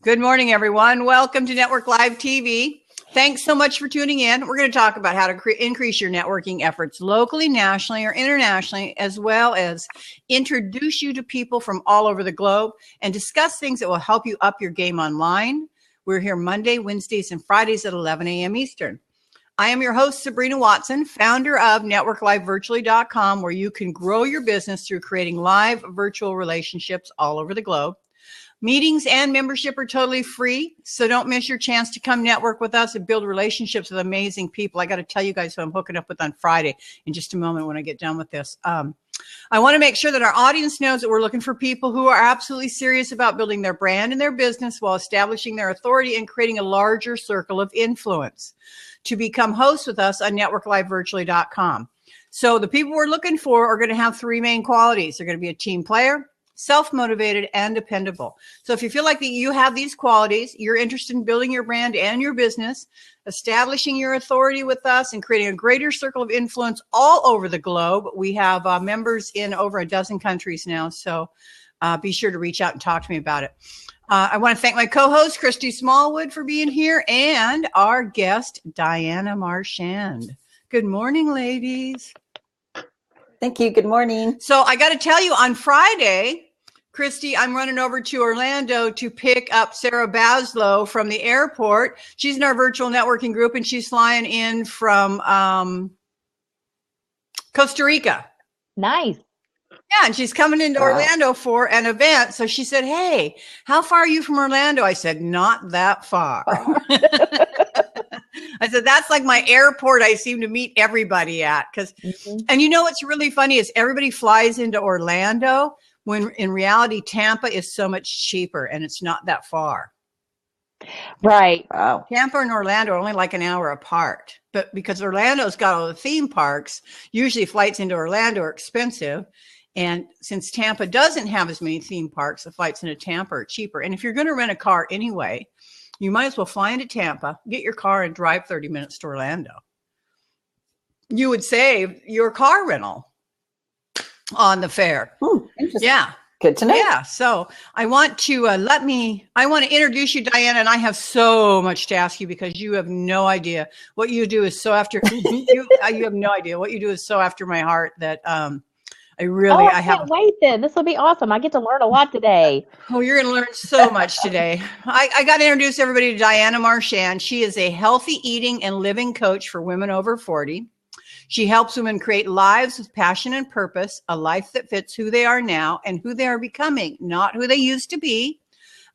Good morning, everyone. Welcome to Network Live TV. Thanks so much for tuning in. We're going to talk about how to increase your networking efforts locally, nationally, or internationally, as well as introduce you to people from all over the globe and discuss things that will help you up your game online. We're here Monday, Wednesdays, and Fridays at 11 a.m. Eastern. I am your host, Sabrina Watson, founder of NetworkLiveVirtually.com, where you can grow your business through creating live virtual relationships all over the globe. Meetings and membership are totally free, so don't miss your chance to come network with us and build relationships with amazing people. I got to tell you guys who I'm hooking up with on Friday in just a moment when I get done with this. I want to make sure that our audience knows that we're looking for people who are absolutely serious about building their brand and their business while establishing their authority and creating a larger circle of influence to become hosts with us on NetworkLiveVirtually.com. So the people we're looking for are going to have three main qualities. They're going to be a team player, self-motivated, and dependable. So if you feel like that you have these qualities, you're interested in building your brand and your business, establishing your authority with us, and creating a greater circle of influence all over the globe. We have members in over a dozen countries now, so be sure to reach out and talk to me about it. I want to thank my co-host, Christy Small, for being here, and our guest, Diana Marchand. Good morning, ladies. Thank you. Good morning. So I got to tell you, on Friday, Christy, I'm running over to Orlando to pick up Sarah Baslow from the airport. She's in our virtual networking group, and she's flying in from Costa Rica. Nice. Yeah, and she's coming into Orlando for an event. So she said, "Hey, how far are you from Orlando?" I said, "Not that far." I said, "That's like my airport I seem to meet everybody at." And you know what's really funny is everybody flies into Orlando when in reality Tampa is so much cheaper and it's not that far. Right. Wow. Tampa and Orlando are only like an hour apart. But because Orlando's got all the theme parks, usually flights into Orlando are expensive. And since Tampa doesn't have as many theme parks, the flights into Tampa are cheaper. And if you're going to rent a car anyway, you might as well fly into Tampa, get your car, and drive 30 minutes to Orlando. You would save your car rental on the fare. Interesting. Yeah. Good to know. Yeah. So I want to introduce you, Diana, and I have so much to ask you because you have no idea what you do is so after you have no idea what you do is so after my heart that I can't wait then. This will be awesome. I get to learn a lot today. Oh, you're going to learn so much today. I got to introduce everybody to Diana Marchand. She is a healthy eating and living coach for women over 40. She helps women create lives with passion and purpose, a life that fits who they are now and who they are becoming, not who they used to be,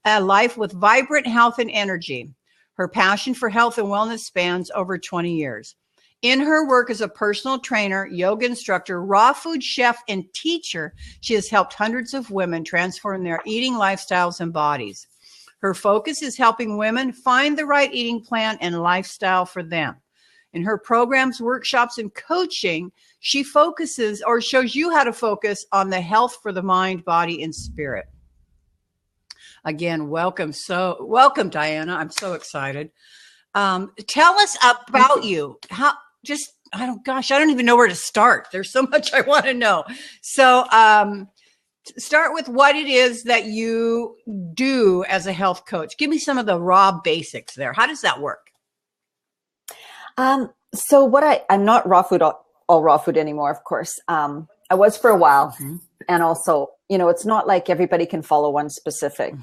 a life with vibrant health and energy. Her passion for health and wellness spans over 20 years. In her work as a personal trainer, yoga instructor, raw food chef, and teacher, she has helped hundreds of women transform their eating lifestyles and bodies. Her focus is helping women find the right eating plan and lifestyle for them. In her programs, workshops, and coaching, she focuses or shows you how to focus on the health for the mind, body, and spirit. Again, welcome, Diana. I'm so excited. Tell us about you. I don't even know where to start. There's so much I want to know. So start with what it is that you do as a health coach. Give me some of the raw basics there. How does that work? So I'm not all raw food anymore, of course. I was for a while. Mm-hmm. And also, it's not like everybody can follow one specific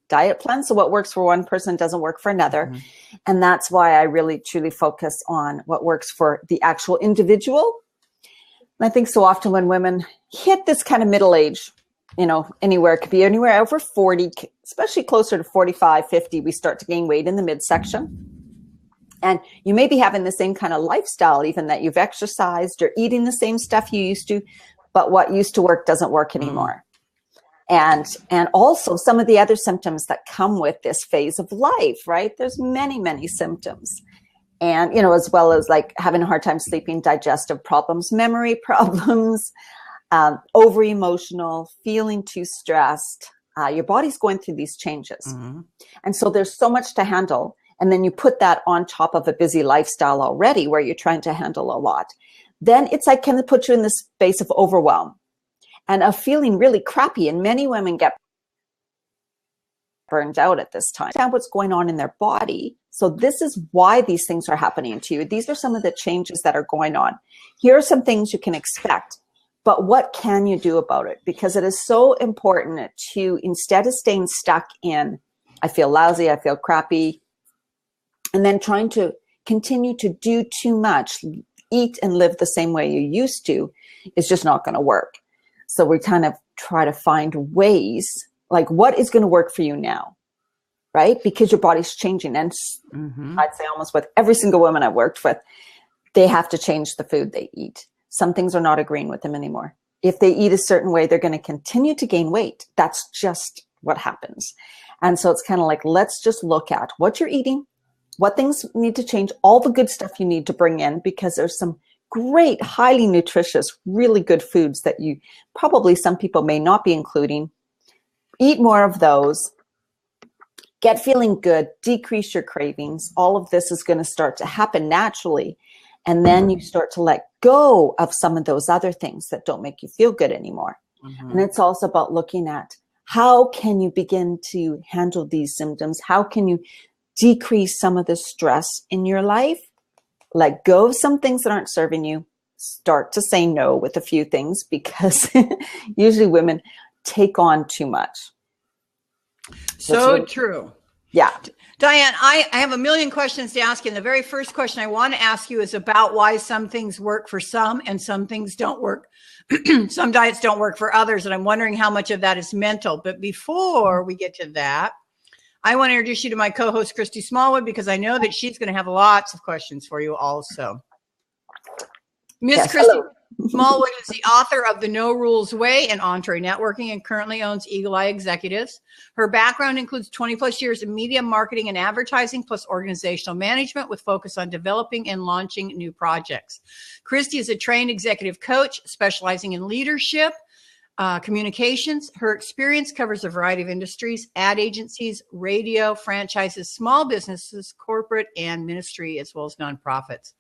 diet plan. So what works for one person doesn't work for another. Mm-hmm. And that's why I really truly focus on what works for the actual individual. And I think so often when women hit this kind of middle age, anywhere, it could be anywhere over 40, especially closer to 45, 50, we start to gain weight in the midsection. And you may be having the same kind of lifestyle, even that you've exercised or eating the same stuff you used to, but what used to work doesn't work anymore. And also some of the other symptoms that come with this phase of life, right? There's many, many symptoms. And, as well as like having a hard time sleeping, digestive problems, memory problems, over emotional, feeling too stressed. Your body's going through these changes. Mm-hmm. And so there's so much to handle. And then you put that on top of a busy lifestyle already where you're trying to handle a lot. Then it's like, can it put you in this space of overwhelm and of feeling really crappy? And many women get burned out at this time. Understand what's going on in their body. So this is why these things are happening to you. These are some of the changes that are going on. Here are some things you can expect, but what can you do about it? Because it is so important to, instead of staying stuck in, I feel lousy, I feel crappy, and then trying to continue to do too much, eat and live the same way you used to, is just not going to work. So we kind of try to find ways, like what is going to work for you now, right? Because your body's changing. And I'd say almost with every single woman I've worked with, they have to change the food they eat. Some things are not agreeing with them anymore. If they eat a certain way, they're going to continue to gain weight. That's just what happens. And so it's kind of like, let's just look at what you're eating, what things need to change, all the good stuff you need to bring in, because there's some great, highly nutritious, really good foods that you probably, some people may not be including. Eat more of those. Get feeling good, decrease your cravings. All of this is going to start to happen naturally. And then you start to let go of some of those other things that don't make you feel good anymore. And it's also about looking at how can you begin to handle these symptoms? How can you decrease some of the stress in your life? Let go of some things that aren't serving you. Start to say no with a few things, because usually women take on too much. So true. Yeah. Diane, I have a million questions to ask you. And the very first question I want to ask you is about why some things work for some and some things don't work. Some diets don't work for others. And I'm wondering how much of that is mental. But before we get to that, I want to introduce you to my co-host, Christy Smallwood, because I know that she's going to have lots of questions for you also. Miss Yes, Christy hello. Smallwood is the author of The No Rules Way and Entree Networking, and currently owns Eagle Eye Executives. Her background includes 20 plus years in media marketing and advertising, plus organizational management, with focus on developing and launching new projects. Christy is a trained executive coach specializing in leadership, communications. Her experience covers a variety of industries: ad agencies, radio, franchises, small businesses, corporate, and ministry, as well as nonprofits.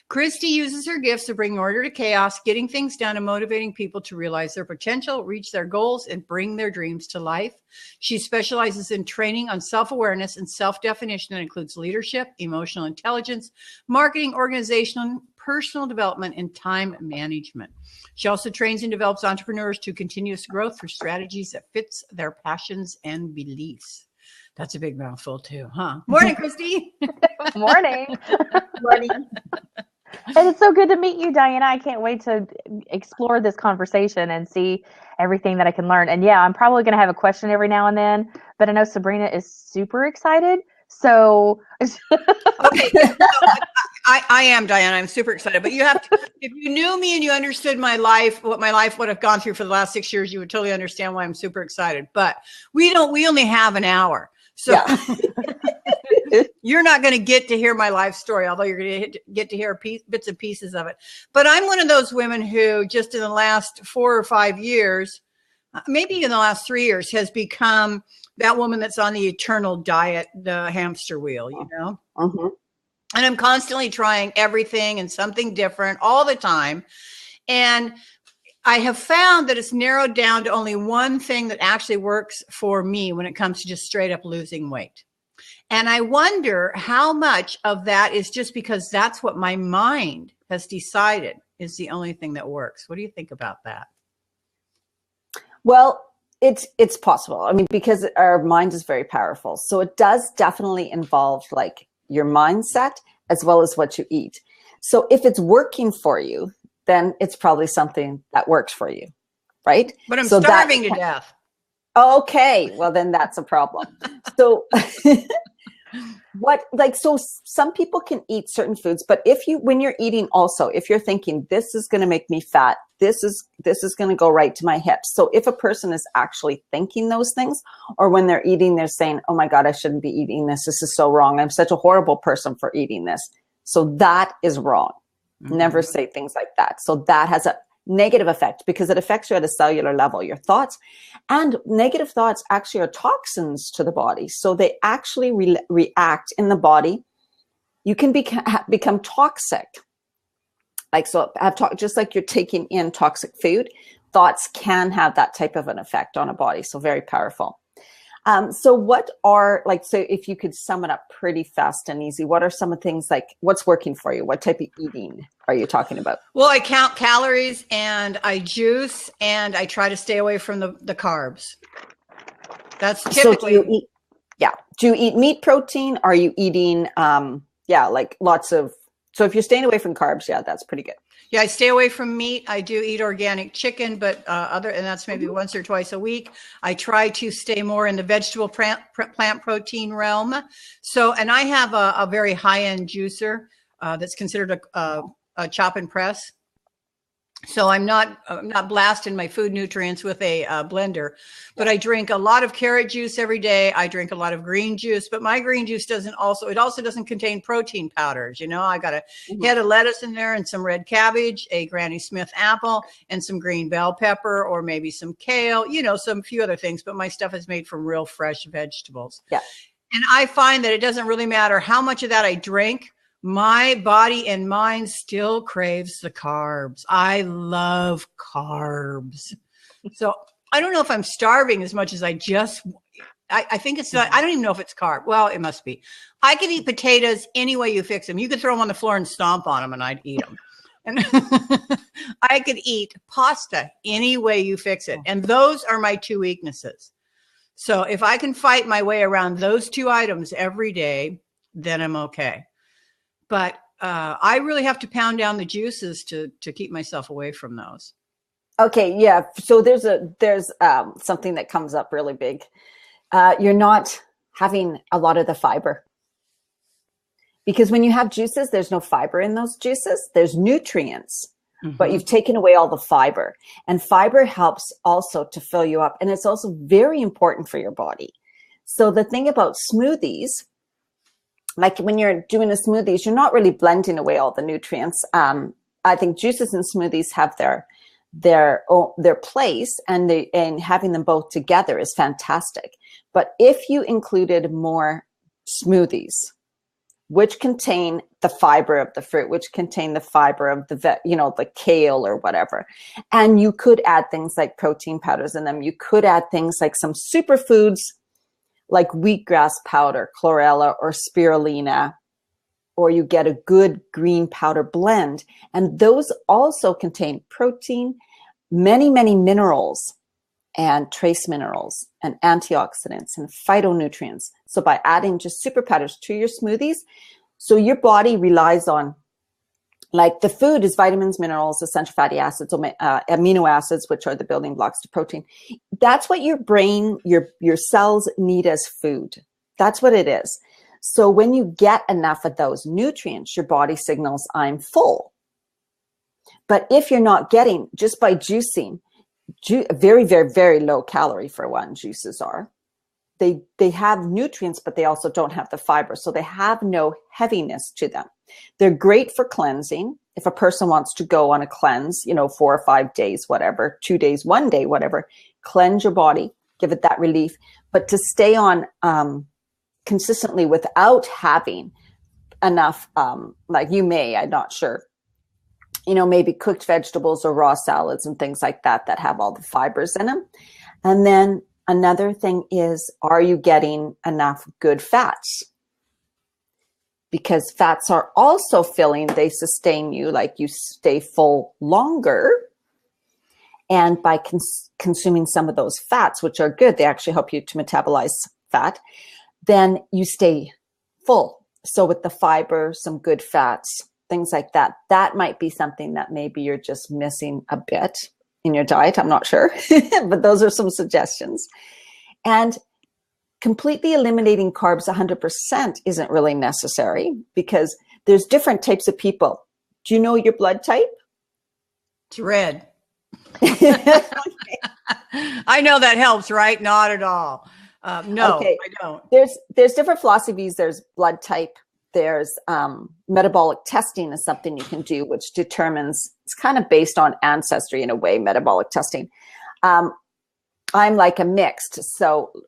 Christy uses her gifts to bring order to chaos, getting things done and motivating people to realize their potential, reach their goals, and bring their dreams to life. She specializes in training on self-awareness and self-definition that includes leadership, emotional intelligence, marketing, organizational, personal development, and time management. She also trains and develops entrepreneurs to continuous growth through strategies that fits their passions and beliefs. That's a big mouthful too, huh? Morning, Christy. Morning. Morning. And it's so good to meet you, Diana. I can't wait to explore this conversation and see everything that I can learn. And yeah, I'm probably going to have a question every now and then, but I know Sabrina is super excited. So Okay. I am, Diana. I'm super excited, but you have to, if you knew me and you understood my life, what my life would have gone through for the last 6 years, you would totally understand why I'm super excited. But we only have an hour. So yeah. You're not going to get to hear my life story, although you're going to get to hear bits and pieces of it. But I'm one of those women who just in the last 4 or 5 years, maybe in the last 3 years, has become that woman that's on the eternal diet, the hamster wheel, you know? Mm-hmm. And I'm constantly trying everything and something different all the time. And I have found that it's narrowed down to only one thing that actually works for me when it comes to just straight up losing weight. And I wonder how much of that is just because that's what my mind has decided is the only thing that works. What do you think about that? Well, it's possible. I mean, because our mind is very powerful. So it does definitely involve like your mindset as well as what you eat. So if it's working for you, then it's probably something that works for you, right? But I'm so starving to death. Okay, well then that's a problem. So so some people can eat certain foods, but when you're eating also, if you're thinking this is going to make me fat, this is going to go right to my hips. So if a person is actually thinking those things, or when they're eating, they're saying, oh my God, I shouldn't be eating this. This is so wrong. I'm such a horrible person for eating this. So that is wrong. Mm-hmm. Never say things like that. So that has a negative effect because it affects you at a cellular level, your thoughts. And negative thoughts actually are toxins to the body. So they actually react in the body. You can become toxic. Just like you're taking in toxic food, thoughts can have that type of an effect on a body. So very powerful. So what are, like, so if you could sum it up pretty fast and easy, what are some of the things, like, what's working for you? What type of eating are you talking about? Well, I count calories and I juice and I try to stay away from the carbs. That's typically. So do you eat meat protein? Are you eating, like lots of, so if you're staying away from carbs, that's pretty good. Yeah, I stay away from meat. I do eat organic chicken, but and that's maybe once or twice a week. I try to stay more in the vegetable plant protein realm. So, and I have a very high-end juicer that's considered a chop and press. So I'm not blasting my food nutrients with a blender, but I drink a lot of carrot juice every day. I drink a lot of green juice, but my green juice it also doesn't contain protein powders. You know, I got a head of lettuce in there and some red cabbage, a Granny Smith apple, and some green bell pepper, or maybe some kale, some few other things, but my stuff is made from real fresh vegetables. Yeah. And I find that it doesn't really matter how much of that I drink. My body and mind still craves the carbs. I love carbs. So I don't know if I'm starving as much as I think it's not, I don't even know if it's carb. Well, it must be. I could eat potatoes any way you fix them. You could throw them on the floor and stomp on them and I'd eat them. And I could eat pasta any way you fix it. And those are my two weaknesses. So if I can fight my way around those two items every day, then I'm okay. But I really have to pound down the juices to keep myself away from those. Okay, yeah. So there's something that comes up really big. You're not having a lot of the fiber. Because when you have juices, there's no fiber in those juices. There's nutrients, but you've taken away all the fiber. And fiber helps also to fill you up. And it's also very important for your body. So the thing about smoothies, like when you're doing a smoothies, you're not really blending away all the nutrients. I think juices and smoothies have their place, and having them both together is fantastic. But if you included more smoothies, which contain the fiber of the fruit, which contain the fiber of the kale or whatever, and you could add things like protein powders in them. You could add things like some superfoods, like wheatgrass powder, chlorella, or spirulina, or you get a good green powder blend. And those also contain protein, many, many minerals, and trace minerals, and antioxidants, and phytonutrients. So by adding just super powders to your smoothies, so your body relies on, like, the food is vitamins, minerals, essential fatty acids, amino acids, which are the building blocks to protein. That's what your brain, your cells need as food. That's what it is. So when you get enough of those nutrients, your body signals, I'm full. But if you're not getting, just by juicing, very, very, very low calorie for one, juices are. They have nutrients, but they also don't have the fiber. So they have no heaviness to them. They're great for cleansing. If a person wants to go on a cleanse, 4 or 5 days, whatever, 2 days, 1 day, whatever, cleanse your body, give it that relief. But to stay on consistently without having enough, like you may, I'm not sure, maybe cooked vegetables or raw salads and things like that have all the fibers in them. And then another thing is, are you getting enough good fats? Because fats are also filling, they sustain you, like you stay full longer. And by consuming some of those fats, which are good, they actually help you to metabolize fat, then you stay full. So with the fiber, some good fats, things like that, that might be something that maybe you're just missing a bit in your diet. I'm not sure, but those are some suggestions. And completely eliminating carbs 100% isn't really necessary, because there's different types of people. Do you know your blood type? It's red. I know that helps, right? Not at all. No, okay. I don't. There's different philosophies. There's blood type. There's metabolic testing is something you can do, which determines, it's kind of based on ancestry in a way, metabolic testing. I'm like a mixed,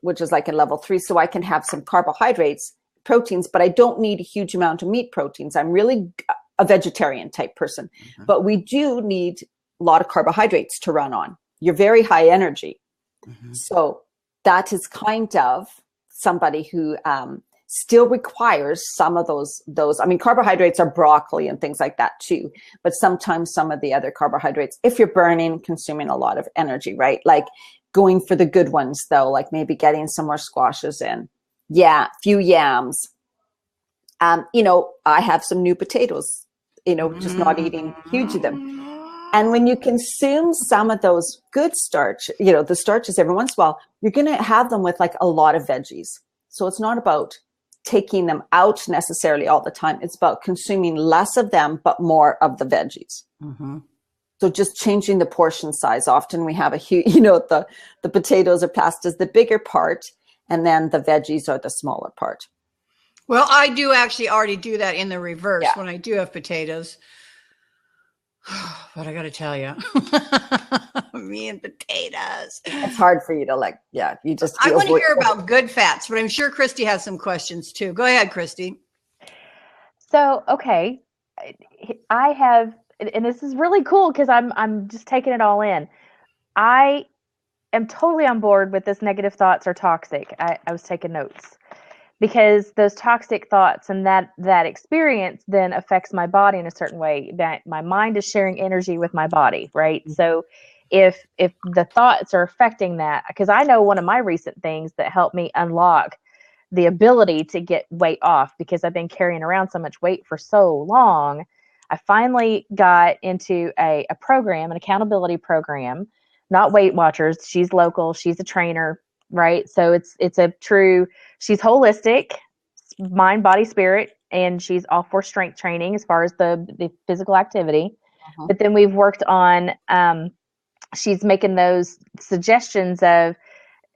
which is like a level 3. So I can have some carbohydrates, proteins, but I don't need a huge amount of meat proteins. I'm really a vegetarian type person, but we do need a lot of carbohydrates to run on. You're very high energy. So that is kind of somebody who still requires some of those. I mean, carbohydrates are broccoli and things like that too, but sometimes some of the other carbohydrates, if you're consuming a lot of energy, right? Like going for the good ones though, like maybe getting some more squashes in. Yeah, few yams. You know, I have some new potatoes, you know, just not eating huge of them. And when you consume some of those good starch, you know, the starches every once in a while, you're going to have them with like a lot of veggies. So it's not about taking them out necessarily all the time. It's about consuming less of them, but more of the veggies. Mm-hmm. So just changing the portion size. Often we have a huge, you know, the potatoes are passed as the bigger part, and then the veggies are the smaller part. Well, I do actually already do that in the reverse Yeah. when I do have potatoes. But I got to tell you, me and potatoes. It's hard for you to like, yeah, you just. I want to hear about good fats, but I'm sure Christy has some questions too. Go ahead, Christy. So, okay, I have, and this is really cool because I'm just taking it all in. I am totally on board with this negative thoughts are toxic. I was taking notes because those toxic thoughts and that experience then affects my body in a certain way, that my mind is sharing energy with my body, right? Mm-hmm. So if the thoughts are affecting that, because I know one of my recent things that helped me unlock the ability to get weight off, because I've been carrying around so much weight for so long, I finally got into a program, an accountability program, not Weight Watchers. She's local. She's a trainer, right? So it's a true, she's holistic, mind, body, spirit, and she's all for strength training as far as the physical activity. Uh-huh. But then we've worked on, she's making those suggestions of,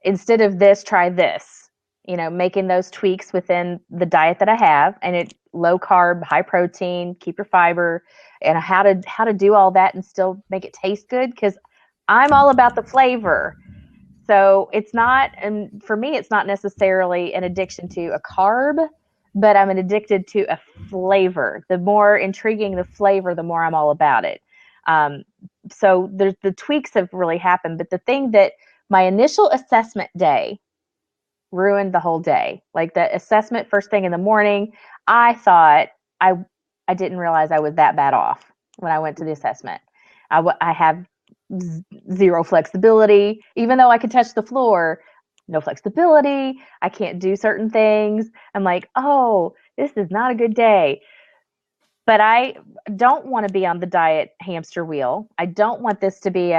instead of this, try this, you know, making those tweaks within the diet that I have, and it low carb, high protein, keep your fiber, and how to do all that and still make it taste good. Because I'm all about the flavor. So it's not, and for me, it's not necessarily an addiction to a carb, but I'm addicted to a flavor. The more intriguing the flavor, the more I'm all about it. So the tweaks have really happened. But the thing that my initial assessment day ruined the whole day. Like the assessment first thing in the morning, I thought I didn't realize I was that bad off when I went to the assessment. I have zero flexibility, even though I could touch the floor, no flexibility. I can't do certain things. I'm like, oh, this is not a good day. But I don't want to be on the diet hamster wheel. I don't want this to be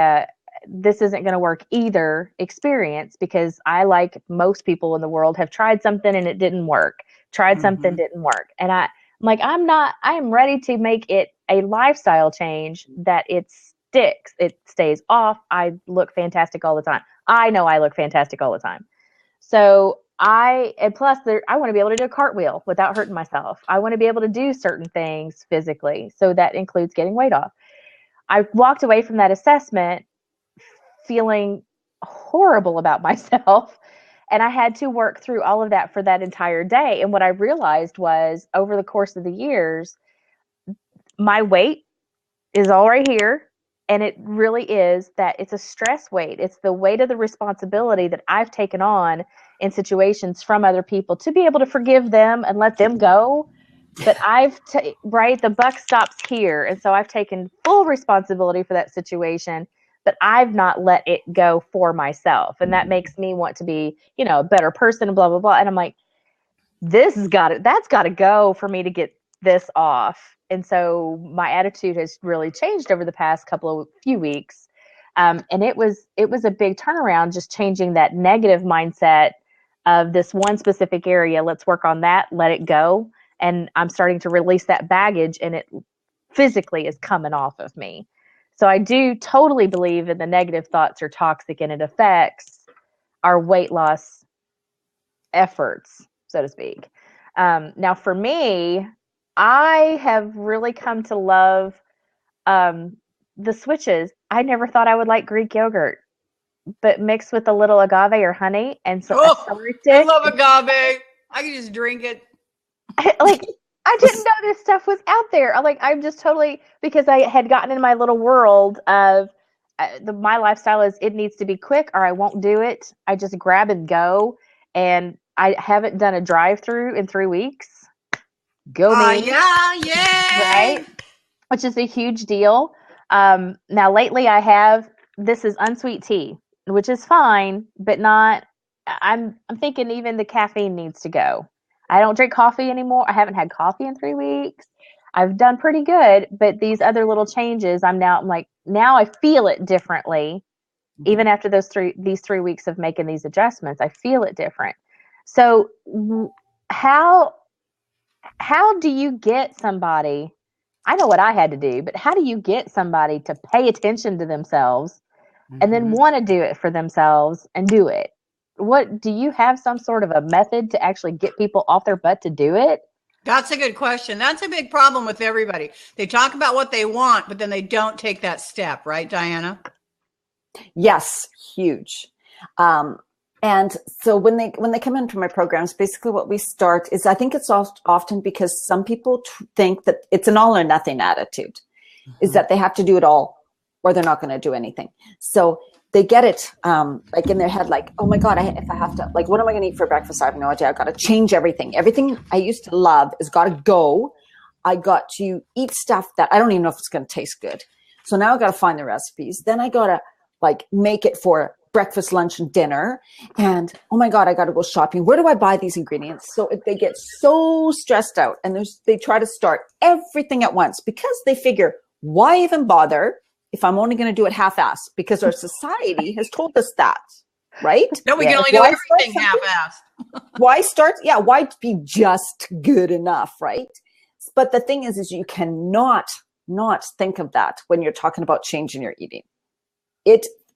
this isn't going to work either experience, because I, like most people in the world, have tried something and it didn't work. Something didn't work. And I'm like, I am ready to make it a lifestyle change that it sticks. It stays off. I look fantastic all the time. I know I look fantastic all the time. So I want to be able to do a cartwheel without hurting myself. I want to be able to do certain things physically. So that includes getting weight off. I walked away from that assessment feeling horrible about myself. And I had to work through all of that for that entire day. And what I realized was, over the course of the years, my weight is all right here. And it really is that it's a stress weight. It's the weight of the responsibility that I've taken on in situations from other people, to be able to forgive them and let them go. But the buck stops here. And so I've taken full responsibility for that situation, but I've not let it go for myself. And that makes me want to be, a better person and blah, blah, blah. And I'm like, that's got to go for me to get this off. And so my attitude has really changed over the past few weeks. And it was a big turnaround, just changing that negative mindset of this one specific area. Let's work on that, let it go. And I'm starting to release that baggage, and it physically is coming off of me. So I do totally believe that the negative thoughts are toxic, and it affects our weight loss efforts, so to speak. Now for me, I have really come to love the switches. I never thought I would like Greek yogurt, but mixed with a little agave or honey and so a celery stick. I love agave. I can just drink it. I didn't know this stuff was out there. I'm just totally, because I had gotten in my little world of my lifestyle is it needs to be quick or I won't do it. I just grab and go. And I haven't done a drive-through in 3 weeks. Go me. Yeah, yay! Right? Which is a huge deal. Now lately this is unsweet tea, which is fine, but not, I'm thinking even the caffeine needs to go. I don't drink coffee anymore. I haven't had coffee in 3 weeks. I've done pretty good, but these other little changes, I'm like, now I feel it differently. Even after these 3 weeks of making these adjustments, I feel it different. So how do you get somebody, I know what I had to do, but how do you get somebody to pay attention to themselves and then want to do it for themselves and do it? What, do you have some sort of a method to actually get people off their butt to do it? That's a good question. That's a big problem with everybody. They talk about what they want, but then they don't take that step, right, Diana? Yes, huge. And so when they come into my programs, basically what we start is, I think it's often because some people think that it's an all or nothing attitude, is that they have to do it all or they're not going to do anything. So they get it like in their head, like, oh my God, if I have to, like, what am I going to eat for breakfast? I have no idea. I've got to change everything. Everything I used to love is got to go. I got to eat stuff that I don't even know if it's going to taste good. So now I got to find the recipes. Then I got to like make it for breakfast, lunch, and dinner. And oh my God, I got to go shopping. Where do I buy these ingredients? So they get so stressed out and they try to start everything at once because they figure, why even bother if I'm only going to do it half-assed? Because our society has told us that, right? No, we can only do everything half-assed. Why start? Yeah, why be just good enough, right? But the thing is you cannot not think of that when you're talking about changing your eating.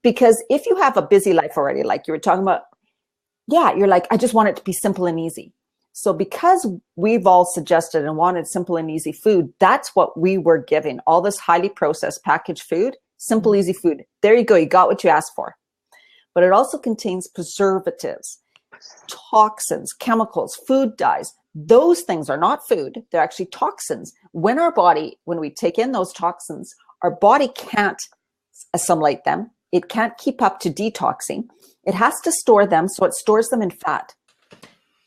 Because if you have a busy life already, like you were talking about, yeah, you're like, I just want it to be simple and easy. So because we've all suggested and wanted simple and easy food, that's what we were giving. All this highly processed packaged food, simple, easy food. There you go. You got what you asked for. But it also contains preservatives, toxins, chemicals, food dyes. Those things are not food. They're actually toxins. When we take in those toxins, our body can't assimilate them. It can't keep up to detoxing. It has to store them, so it stores them in fat.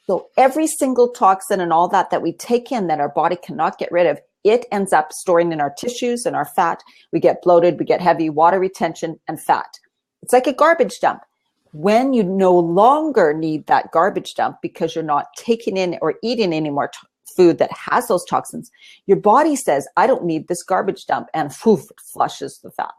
So every single toxin and all that we take in that our body cannot get rid of, it ends up storing in our tissues and our fat. We get bloated, we get heavy, water retention, and fat. It's like a garbage dump. When you no longer need that garbage dump because you're not taking in or eating any more food that has those toxins, your body says, I don't need this garbage dump, and poof, it flushes the fat.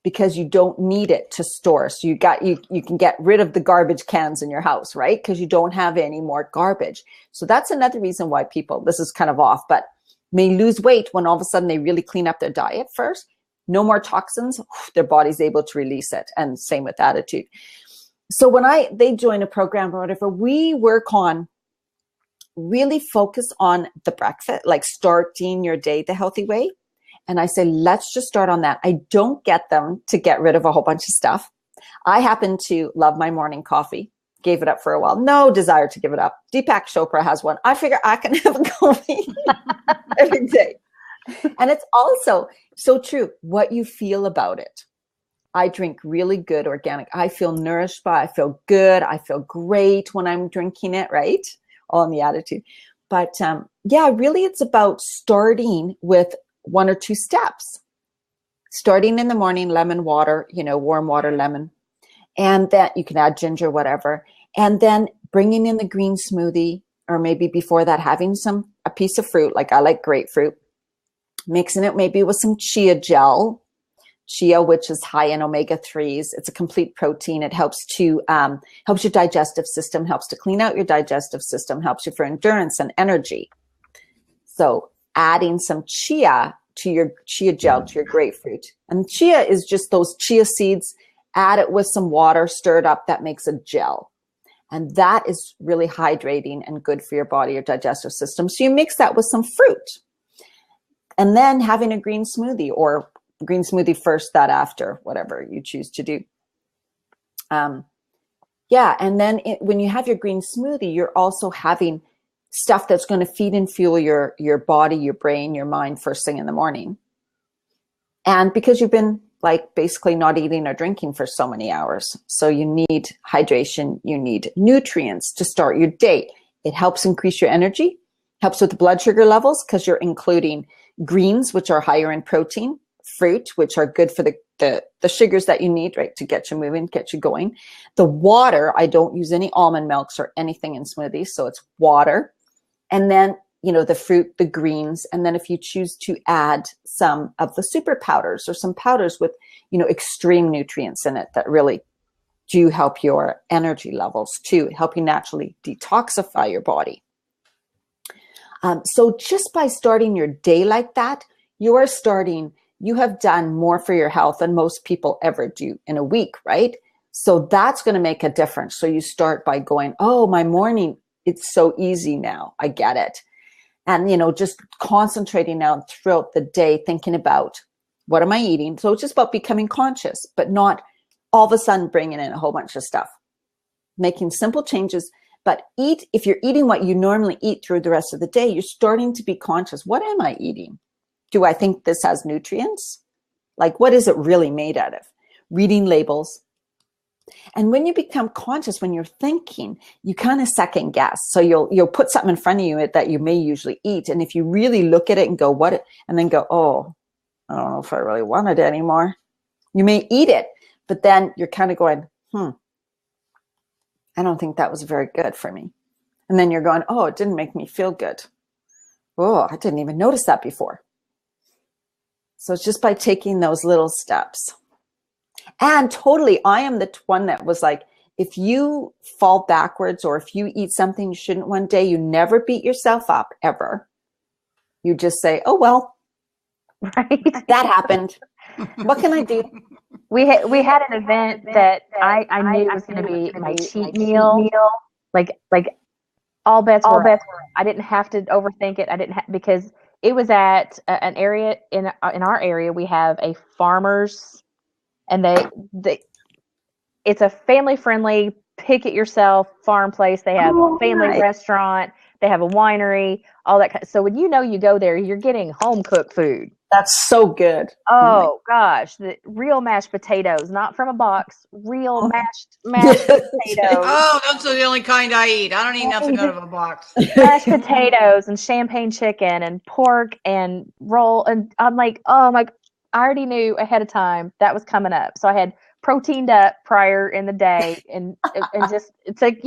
Because you don't need it to store. So you can get rid of the garbage cans in your house, right? Because you don't have any more garbage. So that's another reason why people, this is kind of off, but may lose weight when all of a sudden they really clean up their diet first. No more toxins, their body's able to release it. And same with attitude. So when they join a program or whatever, we work on really focus on the breakfast, like starting your day the healthy way. And I say, let's just start on that. I don't get them to get rid of a whole bunch of stuff. I happen to love my morning coffee. Gave it up for a while. No desire to give it up. Deepak Chopra has one. I figure I can have a coffee every day. And it's also so true what you feel about it. I drink really good organic. I feel nourished by, I feel good. I feel great when I'm drinking it, right? All in the attitude. But yeah, really it's about starting with 1 or 2 steps. Starting in the morning, lemon water, warm water, lemon. And that you can add ginger, whatever. And then bringing in the green smoothie, or maybe before that, having a piece of fruit, like I like grapefruit. Mixing it maybe with some chia gel. Chia, which is high in omega-3s. It's a complete protein. It helps helps your digestive system, helps to clean out your digestive system, helps you for endurance and energy. So adding some chia to your chia gel, to your grapefruit. And chia is just those chia seeds, add it with some water, stir it up, that makes a gel. And that is really hydrating and good for your body, your digestive system. So you mix that with some fruit. And then having a green smoothie, or green smoothie first, that after, whatever you choose to do. Yeah, and then when you have your green smoothie, you're also having stuff that's going to feed and fuel your body, your brain, your mind first thing in the morning. And because you've been like basically not eating or drinking for so many hours. So you need hydration, you need nutrients to start your day. It helps increase your energy, helps with the blood sugar levels because you're including greens, which are higher in protein, fruit, which are good for the sugars that you need, right, to get you moving, get you going. The water, I don't use any almond milks or anything in smoothies, so it's water. And then, the fruit, the greens, and then if you choose to add some of the super powders or some powders with, extreme nutrients in it that really do help your energy levels too, help you naturally detoxify your body. So just by starting your day like that, you have done more for your health than most people ever do in a week, right? So that's going to make a difference. So you start by going, oh, my morning, it's so easy now. I get it. And, just concentrating now throughout the day, thinking about what am I eating? So it's just about becoming conscious, but not all of a sudden bringing in a whole bunch of stuff. Making simple changes, but if you're eating what you normally eat through the rest of the day, you're starting to be conscious. What am I eating? Do I think this has nutrients? Like, what is it really made out of? Reading labels. And when you become conscious, when you're thinking, you kind of second guess. So you'll put something in front of you that you may usually eat. And if you really look at it and go, and then go, oh, I don't know if I really want it anymore. You may eat it, but then you're kind of going, I don't think that was very good for me. And then you're going, oh, it didn't make me feel good. Oh, I didn't even notice that before. So it's just by taking those little steps. And totally, I am the one that was like, if you fall backwards or if you eat something you shouldn't one day, you never beat yourself up ever. You just say, oh, well, right. That happened. What can I do? We had an event that I knew was going to be my cheat meal. Like all bets were off. I didn't have to overthink it. Because it was at an area in our area. We have a farmer's, and it's a family friendly, pick it yourself farm place. They have a family restaurant. They have a winery, all that. So when you go there, you're getting home cooked food. That's so good. Oh gosh, the real mashed potatoes, not from a box, real mashed potatoes. Oh, those are the only kind I eat. I don't eat nothing out of a box. Mashed potatoes and champagne chicken and pork and roll. And I'm like, oh my, I already knew ahead of time that was coming up. So I had proteined up prior in the day and just, it's like,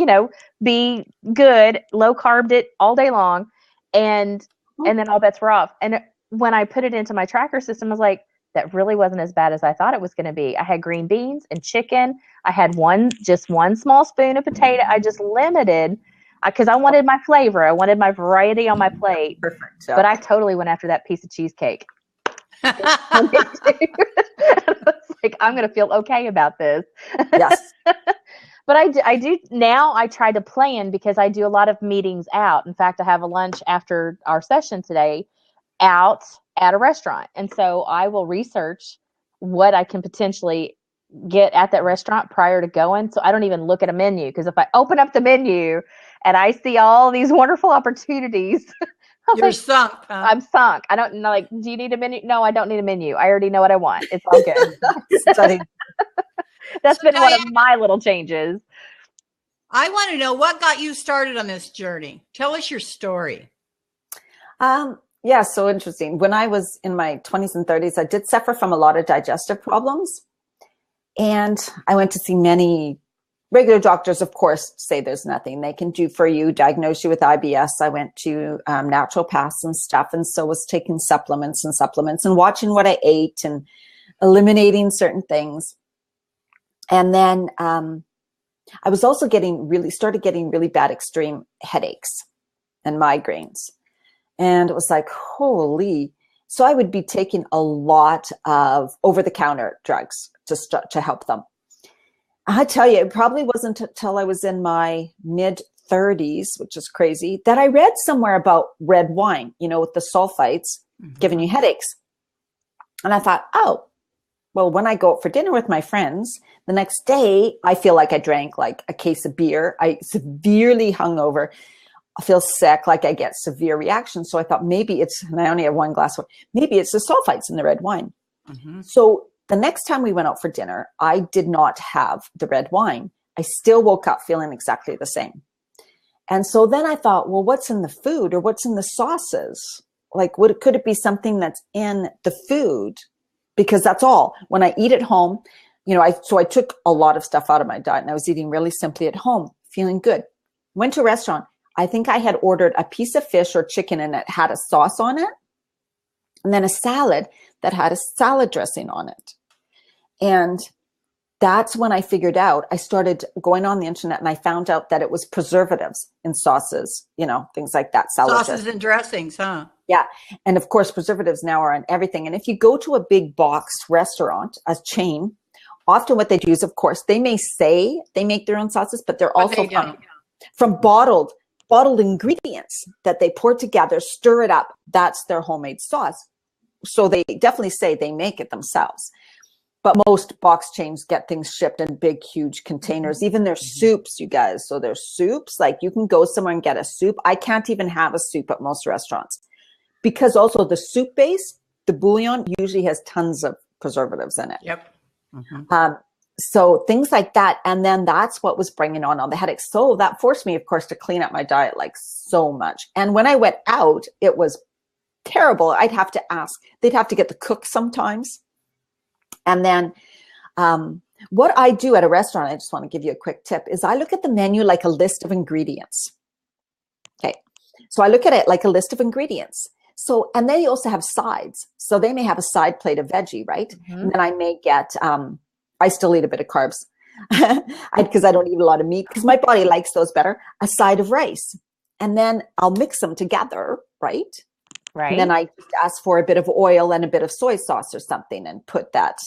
be good, low carbed it all day long. And then all bets were off. And when I put it into my tracker system, I was like, that really wasn't as bad as I thought it was going to be. I had green beans and chicken. I had just one small spoon of potato. I just limited because I wanted my flavor. I wanted my variety on my plate. Perfect. Yeah. But I totally went after that piece of cheesecake. I was like, I'm going to feel okay about this. Yes. But I do now. I try to plan because I do a lot of meetings out. In fact, I have a lunch after our session today out at a restaurant. And so I will research what I can potentially get at that restaurant prior to going. So I don't even look at a menu, because if I open up the menu and I see all these wonderful opportunities, You're sunk. Huh? I'm sunk. I don't know. Like, do you need a menu? No, I don't need a menu. I already know what I want. It's all good. That's been one of my little changes. I want to know what got you started on this journey. Tell us your story. Yeah, so interesting. When I was in my 20s and 30s, I did suffer from a lot of digestive problems. And I went to see many regular doctors, of course, say there's nothing they can do for you, diagnose you with IBS. I went to naturopaths and stuff, and so was taking supplements and watching what I ate and eliminating certain things. And then I was also started getting really bad extreme headaches and migraines. And it was like, holy. So I would be taking a lot of over-the-counter drugs to help them. I tell you, it probably wasn't until I was in my mid-30s, which is crazy, that I read somewhere about red wine, with the sulfites giving you headaches. And I thought, oh, well, when I go out for dinner with my friends, the next day I feel like I drank like a case of beer. I severely hungover. I feel sick, like I get severe reactions. So I thought maybe and I only have one glass of wine, maybe it's the sulfites in the red wine. Mm-hmm. So The next time we went out for dinner, I did not have the red wine. I still woke up feeling exactly the same. And so then I thought, well, what's in the food or what's in the sauces? Like, could it be something that's in the food? Because that's all. When I eat at home, I took a lot of stuff out of my diet and I was eating really simply at home, feeling good. Went to a restaurant. I think I had ordered a piece of fish or chicken and it had a sauce on it. And then a salad that had a salad dressing on it. And that's when I figured out, I started going on the internet and I found out that it was preservatives in sauces, things like that. Sauces and dressings, huh? Yeah. And of course, preservatives now are in everything. And if you go to a big boxed restaurant, a chain, often what they do is, of course, they may say they make their own sauces, but they're also from bottled ingredients that they pour together, stir it up. That's their homemade sauce. So they definitely say they make it themselves. But most box chains get things shipped in big, huge containers. Even their soups, you guys. So their soups, like you can go somewhere and get a soup. I can't even have a soup at most restaurants because also the soup base, the bouillon usually has tons of preservatives in it. Yep. So things like that. And then that's what was bringing on all the headaches. So that forced me, of course, to clean up my diet like so much. And when I went out, it was terrible. I'd have to ask. They'd have to get the cook sometimes. And then what I do at a restaurant, I just want to give you a quick tip, is I look at the menu like a list of ingredients. Okay. So I look at it like a list of ingredients. So, and they also have sides. So they may have a side plate of veggie, right? Mm-hmm. And then I may get, I still eat a bit of carbs because I don't eat a lot of meat because my body likes those better, a side of rice. And then I'll mix them together, right? Right. And then I ask for a bit of oil and a bit of soy sauce or something and put that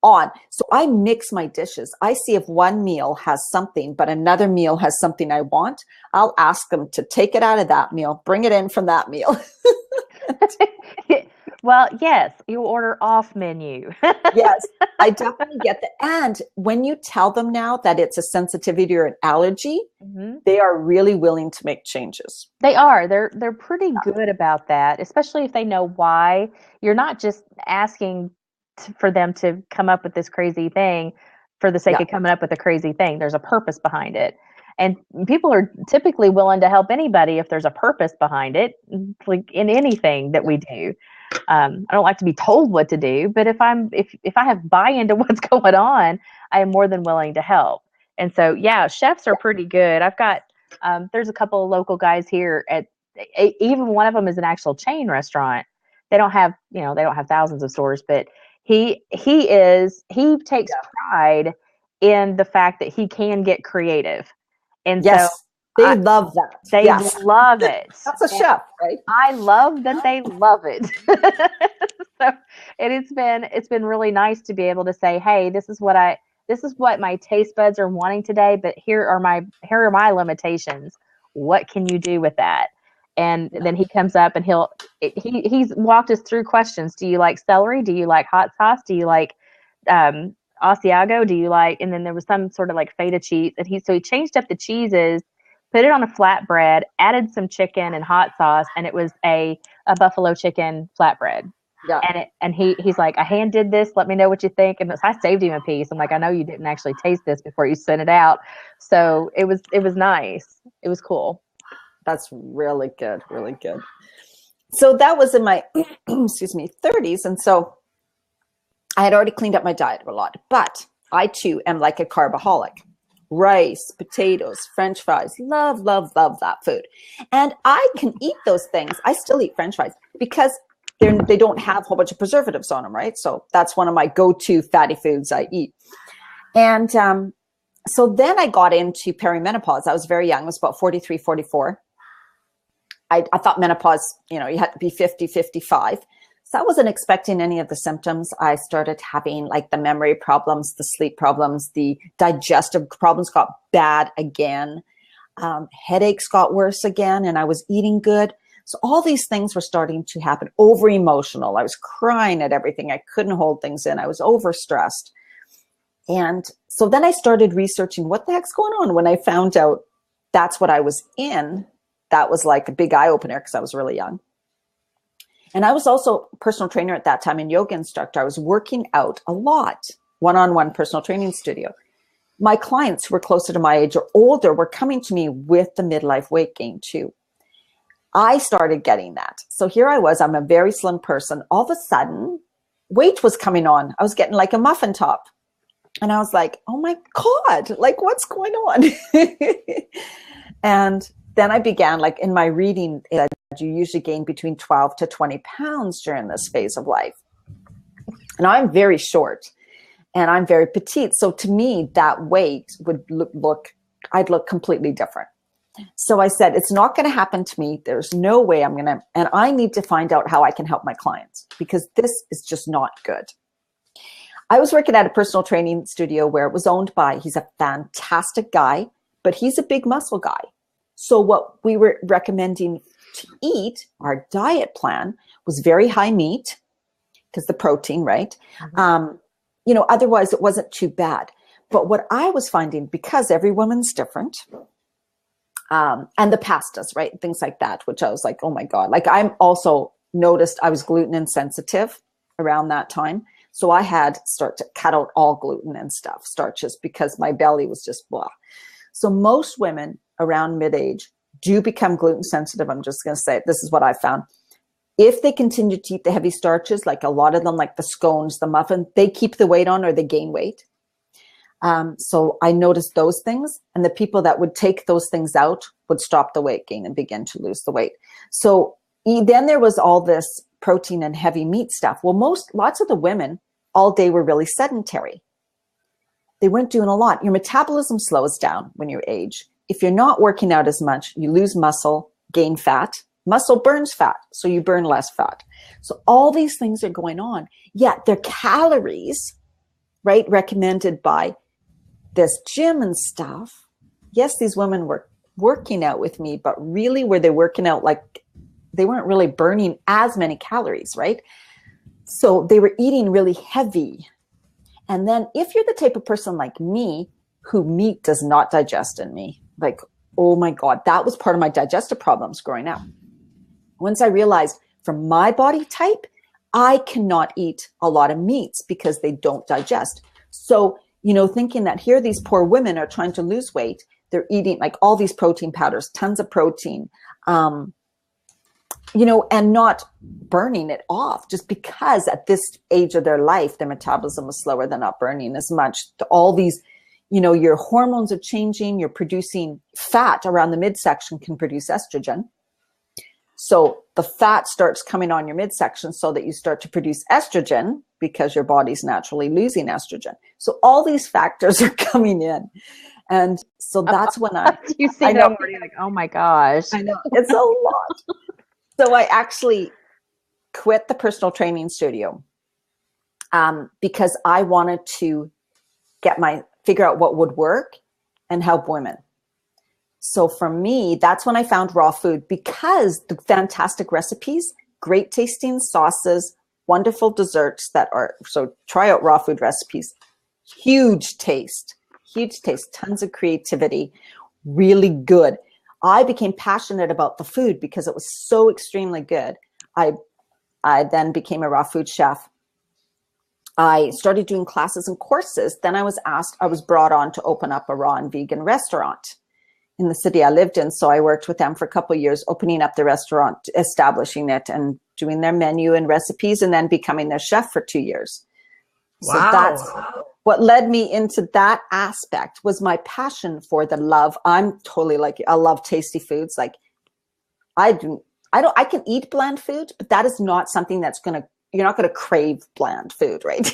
on. So I mix my dishes. I see if one meal has something, but another meal has something I want. I'll ask them to take it out of that meal, bring it in from that meal. Well, yes, you order off menu. Yes, I definitely get that. And when you tell them now that it's a sensitivity or an allergy, mm-hmm. they are really willing to make changes. They are. They're pretty good about that, especially if they know why. You're not just asking for them to come up with this crazy thing for the sake of coming up with a crazy thing. There's a purpose behind it. And people are typically willing to help anybody if there's a purpose behind it, like in anything that we do. I don't like to be told what to do, but if I have buy-in to what's going on, I am more than willing to help. And so, yeah, chefs are pretty good. I've got, there's a couple of local guys here even one of them is an actual chain restaurant. They don't have thousands of stores, but he takes pride in the fact that he can get creative. And yes. So they love that. They love it. That's a chef, right? I love that they love it. So it's been really nice to be able to say, hey, this is what my taste buds are wanting today, but here are my limitations. What can you do with that? And then he comes up and he's walked us through questions. Do you like celery? Do you like hot sauce? Do you like Asiago? Do you like? And then there was some sort of like feta cheese, and he changed up the cheeses, put it on a flatbread, added some chicken and hot sauce, and it was a buffalo chicken flatbread. Yeah. And he's like, I hand did this. Let me know what you think. And I saved him a piece. I'm like, I know you didn't actually taste this before you sent it out. So it was nice. It was cool. That's really good. Really good. So that was in my, 30s. And so I had already cleaned up my diet a lot, but I too am like a carbaholic. Rice, potatoes, French fries, love that food. And I can eat those things. I still eat French fries because they don't have a whole bunch of preservatives on them, right? So that's one of my go-to fatty foods I eat. And so then I got into perimenopause. I was very young. I was about 43, 44. I thought menopause, you had to be 50, 55. So I wasn't expecting any of the symptoms. I started having like the memory problems, the sleep problems, the digestive problems got bad again. Headaches got worse again, and I was eating good. So all these things were starting to happen. Over emotional. I was crying at everything. I couldn't hold things in. I was overstressed. And so then I started researching what the heck's going on. When I found out that's what I was in, that was like a big eye opener because I was really young. And I was also a personal trainer at that time and yoga instructor. I was working out a lot, one-on-one personal training studio. My clients who were closer to my age or older were coming to me with the midlife weight gain too. I started getting that. So here I was, I'm a very slim person. All of a sudden, weight was coming on. I was getting like a muffin top. And I was like, oh my God, like what's going on? And then I began, like in my reading, you usually gain between 12 to 20 pounds during this phase of life. And I'm very short and I'm very petite. So to me, that weight would I'd look completely different. So I said, it's not going to happen to me. There's no way and I need to find out how I can help my clients because this is just not good. I was working at a personal training studio where it was owned by, he's a fantastic guy, but he's a big muscle guy. So what we were recommending to eat, our diet plan, was very high meat because the protein, right? Mm-hmm. Otherwise it wasn't too bad. But what I was finding, because every woman's different, and the pastas, right? Things like that, which I was like, oh my God. Like I'm also noticed I was gluten insensitive around that time. So I had to start to cut out all gluten and stuff, starches, because my belly was just blah. So most women around mid-age do become gluten sensitive. I'm just going to say, this is what I found. If they continue to eat the heavy starches, like a lot of them, like the scones, the muffin, they keep the weight on or they gain weight. So I noticed those things, and the people that would take those things out would stop the weight gain and begin to lose the weight. So then there was all this protein and heavy meat stuff. Well, lots of the women all day were really sedentary. They weren't doing a lot. Your metabolism slows down when you age. If you're not working out as much, you lose muscle, gain fat. Muscle burns fat, so you burn less fat. So all these things are going on. Yet their calories, right, recommended by this gym and stuff. Yes, these women were working out with me, but really were they working out like they weren't really burning as many calories, right? So they were eating really heavy. And then if you're the type of person like me, who meat does not digest in me, like, oh my God, that was part of my digestive problems growing up. Once I realized from my body type, I cannot eat a lot of meats because they don't digest. So, thinking that here these poor women are trying to lose weight, they're eating like all these protein powders, tons of protein, and not burning it off just because at this age of their life, their metabolism was slower. They're not burning as much. All these, your hormones are changing. You're producing fat around the midsection can produce estrogen. So the fat starts coming on your midsection so that you start to produce estrogen because your body's naturally losing estrogen. So all these factors are coming in. And so that's when you see that already, like, oh my gosh. I know, it's a lot. So I actually quit the personal training studio because I wanted to figure out what would work and help women. So for me, that's when I found raw food because the fantastic recipes, great tasting sauces, wonderful desserts so try out raw food recipes, huge taste, tons of creativity, really good. I became passionate about the food because it was so extremely good. I then became a raw food chef. I started doing classes and courses. Then I was brought on to open up a raw and vegan restaurant in the city I lived in. So I worked with them for a couple of years, opening up the restaurant, establishing it and doing their menu and recipes, and then becoming their chef for 2 years. Wow. So that's what led me into that aspect was my passion for the love. I'm totally like, I love tasty foods. Like I can eat bland food, but that is not something you're not going to crave bland food, right?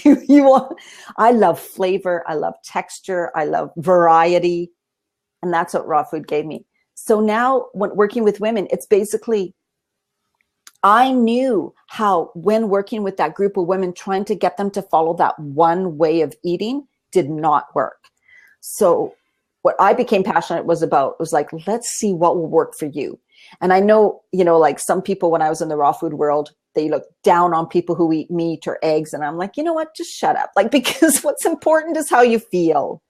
I love flavor. I love texture. I love variety. And that's what raw food gave me. So now when working with women, it's basically, I knew how when working with that group of women, trying to get them to follow that one way of eating did not work. So what I became passionate was like, let's see what will work for you. And I know, like some people, when I was in the raw food world, they look down on people who eat meat or eggs. And I'm like, you know what, just shut up. Like, because what's important is how you feel.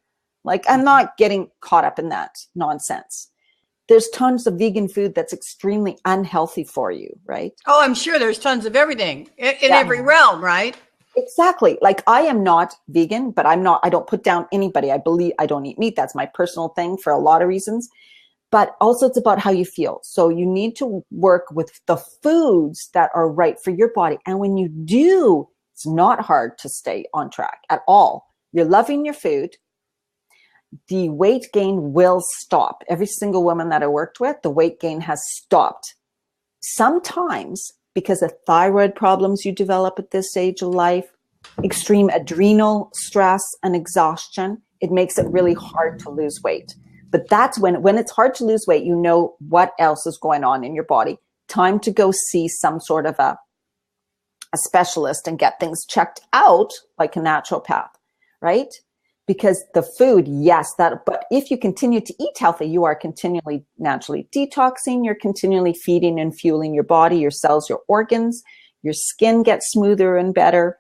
Like, I'm not getting caught up in that nonsense. there's tons of vegan food that's extremely unhealthy for you, right? Oh, I'm sure there's tons of everything in Yeah. every realm, right? Exactly. Like I am not vegan, but I don't put down anybody. I believe I don't eat meat. That's my personal thing for a lot of reasons. But also it's about how you feel. So you need to work with the foods that are right for your body. And when you do, it's not hard to stay on track at all. You're loving your food. The weight gain will stop. Every single woman that I worked with, the weight gain has stopped. Sometimes because of thyroid problems you develop at this age of life, extreme adrenal stress and exhaustion, it makes it really hard to lose weight. But that's when it's hard to lose weight, you know what else is going on in your body. Time to go see some sort of a specialist and get things checked out like a naturopath, right? Because the food, yes, but if you continue to eat healthy, you are continually naturally detoxing, you're continually feeding and fueling your body, your cells, your organs, your skin gets smoother and better.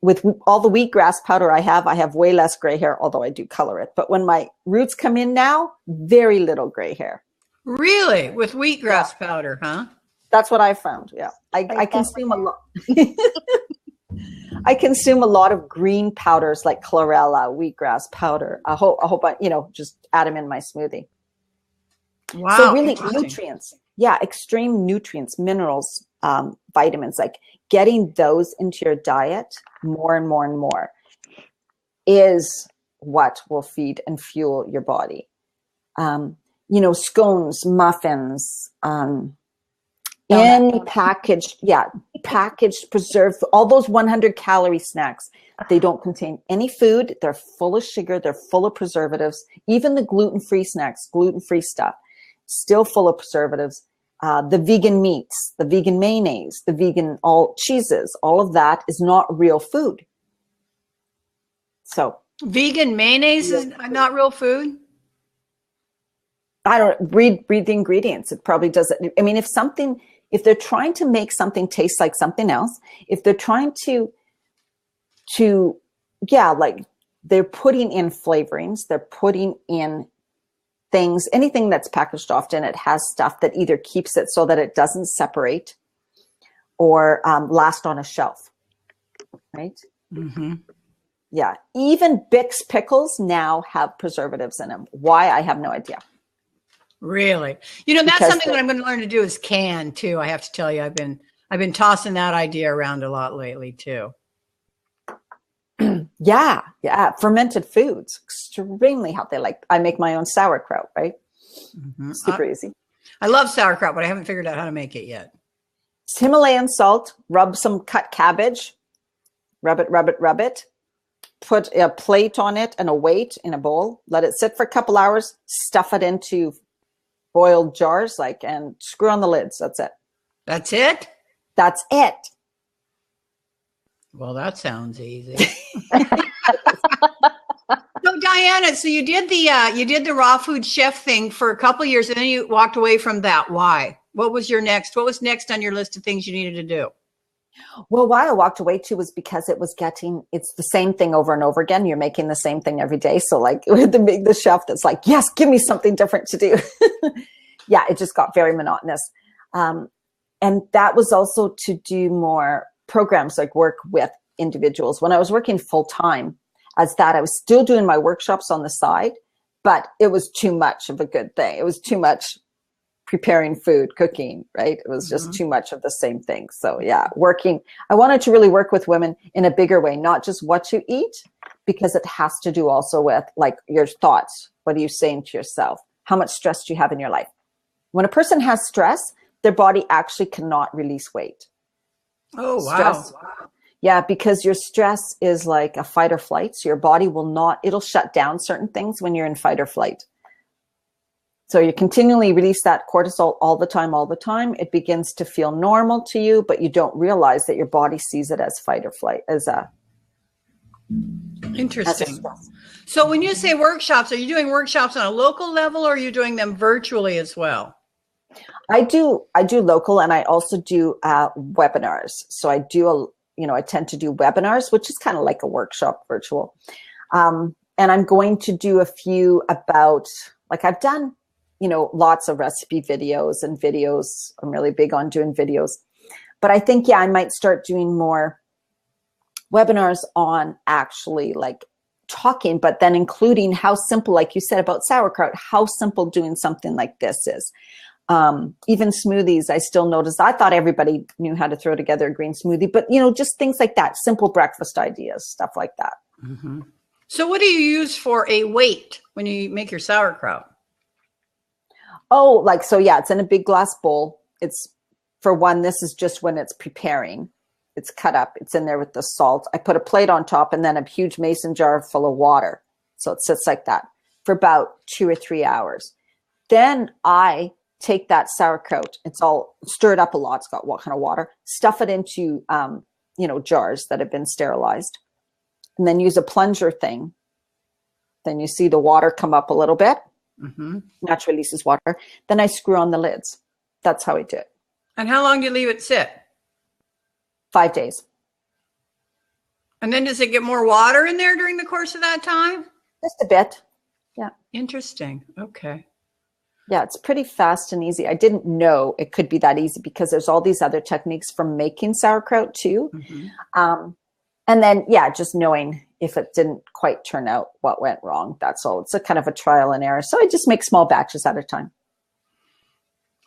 With all the wheatgrass powder I have way less gray hair, although I do color it. But when my roots come in now, very little gray hair. Really? With wheatgrass powder, huh? That's what I found. Yeah. I consume a lot. I consume a lot of green powders like chlorella, wheatgrass powder. A whole bunch, just add them in my smoothie. Wow. So really nutrients. Yeah. Extreme nutrients, minerals, vitamins, like getting those into your diet more and more and more is what will feed and fuel your body. Scones, muffins, any packaged, preserved, all those 100-calorie snacks, they don't contain any food. They're full of sugar. They're full of preservatives. Even the gluten-free snacks, gluten-free stuff, still full of preservatives. The vegan meats, the vegan mayonnaise, the vegan all cheeses, all of that is not real food. So vegan mayonnaise is not real food? I don't read the ingredients. It probably doesn't. I mean, if they're trying to make something taste like something else, if they're trying to like they're putting in flavorings, they're putting in things, anything that's packaged often, it has stuff that either keeps it so that it doesn't separate or last on a shelf, right? Mm-hmm. Yeah. Even Bix pickles now have preservatives in them. Why? I have no idea. Really? That's Because something that I'm going to learn to do is can too. I have to tell you, I've been tossing that idea around a lot lately too. Yeah. Fermented foods, extremely healthy. Like I make my own sauerkraut, right? Mm-hmm. Super easy. I love sauerkraut, but I haven't figured out how to make it yet. It's Himalayan salt, rub some cut cabbage, rub it. Put a plate on it and a weight in a bowl. Let it sit for a couple hours. Stuff it into boiled jars, and screw on the lids. That's it. That's it? That's it. Well, that sounds easy. So Diana, you did the raw food chef thing for a couple of years and then you walked away from that. Why? What was next on your list of things you needed to do? Well, why I walked away too was because it's the same thing over and over again. You're making the same thing every day. So like the chef that's like, yes, give me something different to do. Yeah, it just got very monotonous. And that was also to do more programs, like work with individuals. When I was working full time as that, I was still doing my workshops on the side, but it was too much of a good thing. It was too much preparing food, cooking, right? It was just too much of the same thing. So yeah, I wanted to really work with women in a bigger way, not just what you eat, because it has to do also with like your thoughts. What are you saying to yourself? How much stress do you have in your life? When a person has stress, their body actually cannot release weight. Oh, wow. Stress, yeah, because your stress is like a fight or flight. So your body it'll shut down certain things when you're in fight or flight. So you continually release that cortisol all the time. It begins to feel normal to you, but you don't realize that your body sees it as fight or flight, Interesting. So when you say workshops, are you doing workshops on a local level or are you doing them virtually as well? I do local, and I also do webinars. So I tend to do webinars, which is kind of like a workshop virtual. And I'm going to do a few about, like I've done, lots of recipe videos and videos. I'm really big on doing videos. But I think, I might start doing more webinars on actually like talking, but then including how simple, like you said about sauerkraut, how simple doing something like this is. Even smoothies, I still notice. I thought everybody knew how to throw together a green smoothie, but just things like that, simple breakfast ideas, stuff like that. Mm-hmm. So what do you use for a weight when you make your sauerkraut? Oh, it's in a big glass bowl. It's, for one, this is just when it's preparing. It's cut up. It's in there with the salt. I put a plate on top and then a huge mason jar full of water. So it sits like that for about 2 or 3 hours. Then I take that sauerkraut. It's all stirred up a lot. It's got what kind of water? Stuff it into, jars that have been sterilized. And then use a plunger thing. Then you see the water come up a little bit. Mm-hmm. Naturally releases water. Then I screw on the lids. That's how I do it. And how long do you leave it sit? 5 days. And then does it get more water in there during the course of that time? Just a bit. Yeah. Interesting. Okay. Yeah, it's pretty fast and easy. I didn't know it could be that easy because there's all these other techniques for making sauerkraut too. Mm-hmm. And then, just knowing if it didn't quite turn out, what went wrong. That's all. It's a kind of a trial and error. So I just make small batches at a time.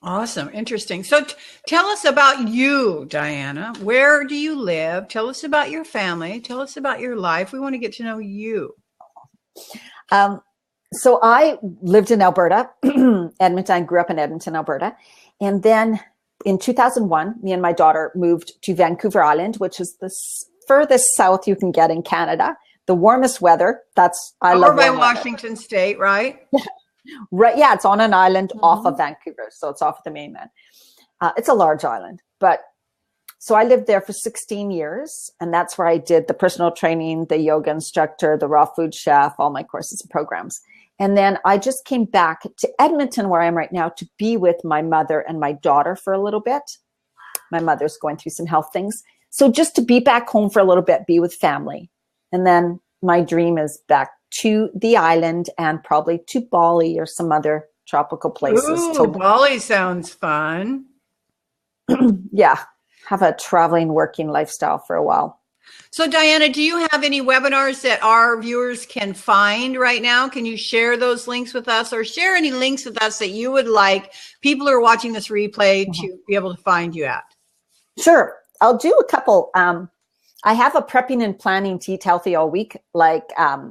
Awesome. Interesting. So tell us about you, Diana. Where do you live? Tell us about your family. Tell us about your life. We want to get to know you. So I lived in Alberta, Edmonton. I grew up in Edmonton, Alberta. And then in 2001, me and my daughter moved to Vancouver Island, which is the furthest south you can get in Canada. The warmest weather. I love by Washington State, right? Right. Yeah. It's on an island off of Vancouver. So it's off the mainland. It's a large island, so I lived there for 16 years, and that's where I did the personal training, the yoga instructor, the raw food chef, all my courses and programs. And then I just came back to Edmonton, where I am right now, to be with my mother and my daughter for a little bit. My mother's going through some health things. So just to be back home for a little bit, be with family. And then my dream is back to the island and probably to Bali or some other tropical places. Ooh, Bali sounds fun. Yeah. Have a traveling, working lifestyle for a while. So Diana, do you have any webinars that our viewers can find right now? Can you share those links with us, or share any links with us that you would like people who are watching this replay to be able to find you at? Sure. I'll do a couple. I have a prepping and planning to eat healthy all week,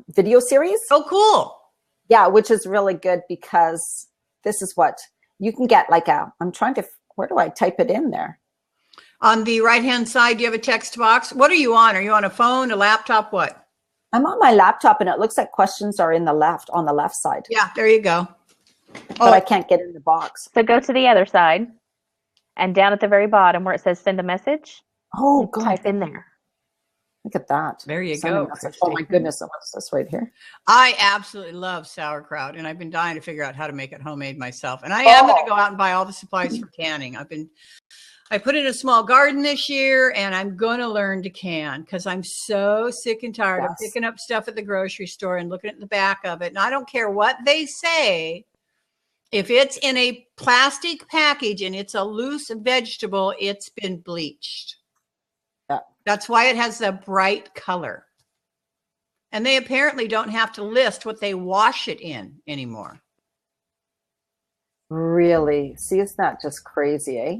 video series. Oh, cool. Yeah, which is really good because this is what you can get where do I type it in there? On the right-hand side, do you have a text box? What are you on? Are you on a phone, a laptop, what? I'm on my laptop, and it looks like questions are on the left side. Yeah, there you go. But I can't get in the box. So go to the other side, and down at the very bottom where it says send a message, type in there. Look at that. There you go. Oh my goodness. And what's this right here? I absolutely love sauerkraut, and I've been dying to figure out how to make it homemade myself. And I am going to go out and buy all the supplies for canning. I put in a small garden this year, and I'm going to learn to can because I'm so sick and tired of picking up stuff at the grocery store and looking at the back of it. And I don't care what they say. If it's in a plastic package and it's a loose vegetable, it's been bleached. Yeah. That's why it has a bright color. And they apparently don't have to list what they wash it in anymore. Really? See, it's not just crazy, eh?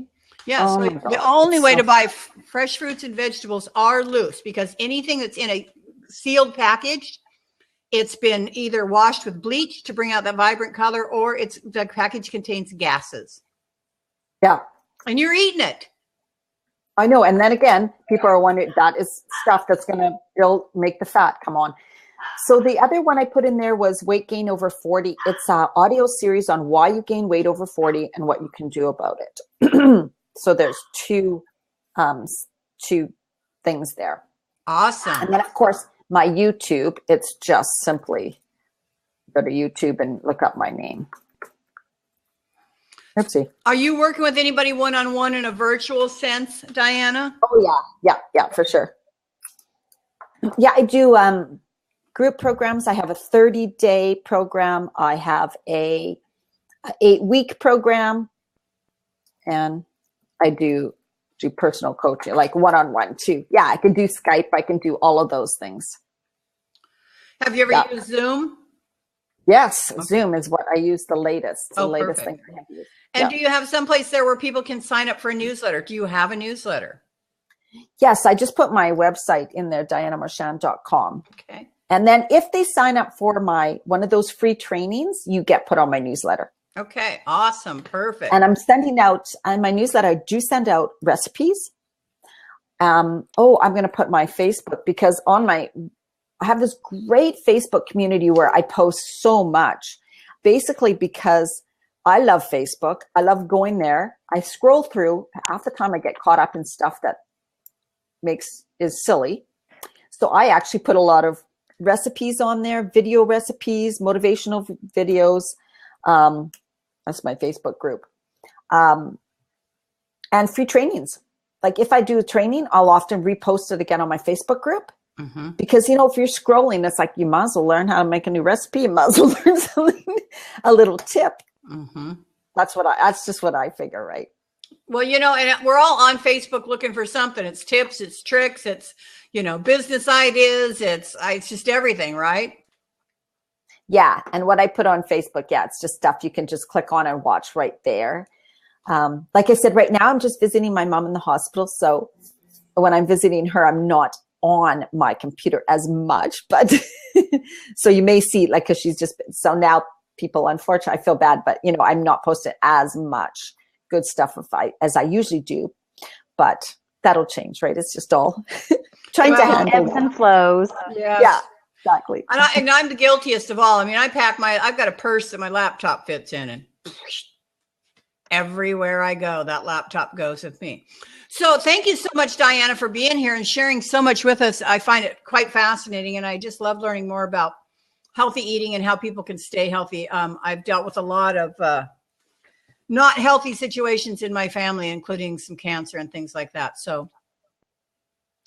Yeah, so the only way to buy fresh fruits and vegetables are loose, because anything that's in a sealed package, it's been either washed with bleach to bring out that vibrant color, or the package contains gases. Yeah. And you're eating it. I know. And then again, people are wondering, that is stuff that's it'll make the fat come on. So the other one I put in there was weight gain over 40. It's an audio series on why you gain weight over 40 and what you can do about it. So there's two things there. Awesome. And then of course my YouTube, it's just simply go to YouTube and look up my name. Oopsie. Are you working with anybody one-on-one in a virtual sense, Diana? Oh yeah, for sure. Yeah, I do group programs. I have a 30-day program. I have a 8-week program, and I do personal coaching, like one-on-one too. Yeah, I can do Skype. I can do all of those things. Have you ever used Zoom? Yes, okay. Zoom is what I use the latest. The latest perfect. thing I have used. And do you have someplace there where people can sign up for a newsletter? Do you have a newsletter? Yes, I just put my website in there, dianamarchand.com. Okay. And then if they sign up for one of those free trainings, you get put on my newsletter. Okay, awesome, perfect. And I'm sending out, on my newsletter, I do send out recipes. I'm going to put my Facebook, because I have this great Facebook community where I post so much, basically because I love Facebook. I love going there. I scroll through. Half the time I get caught up in stuff that is silly. So I actually put a lot of recipes on there, video recipes, motivational videos. That's my Facebook group. And free trainings. Like if I do a training, I'll often repost it again on my Facebook group. Mm-hmm. Because, if you're scrolling, it's like you might as well learn how to make a new recipe. You might as well learn something, a little tip. Mm-hmm. That's just what I figure, right? Well, and we're all on Facebook looking for something. It's tips, it's tricks, it's, business ideas. It's just everything, right? Yeah. And what I put on Facebook, it's just stuff you can just click on and watch right there. Like I said, right now I'm just visiting my mom in the hospital. So when I'm visiting her, I'm not on my computer as much, but so you may see, like, cause she's just, so now people, unfortunately, I feel bad, but I'm not posting as much good stuff as I usually do, but that'll change, right? It's just all trying to handle ebbs and flows. Yeah, exactly. And I'm the guiltiest of all. I mean, I've got a purse that my laptop fits in, and everywhere I go, that laptop goes with me. So thank you so much, Diana, for being here and sharing so much with us. I find it quite fascinating, and I just love learning more about healthy eating and how people can stay healthy. I've dealt with a lot of not healthy situations in my family, including some cancer and things like that. So,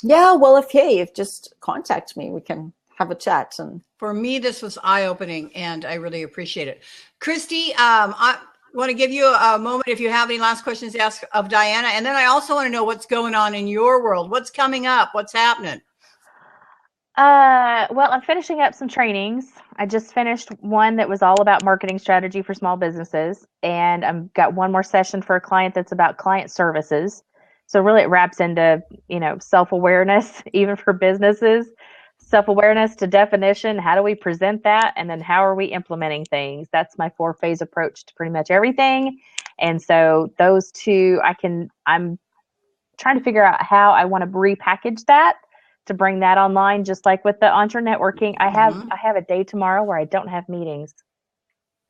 yeah, well, if just contact me, we can have a chat. And for me, this was eye-opening, and I really appreciate it. Christy, I want to give you a moment if you have any last questions to ask of Diana. And then I also want to know what's going on in your world. What's coming up? What's happening? Well, I'm finishing up some trainings. I just finished one that was all about marketing strategy for small businesses. And I've got one more session for a client that's about client services. So really it wraps into, self-awareness, even for businesses, self-awareness to definition. How do we present that? And then how are we implementing things? That's my 4-phase approach to pretty much everything. And so those two, I'm trying to figure out how I want to repackage that to bring that online, just like with the Entre Networking. I have a day tomorrow where I don't have meetings.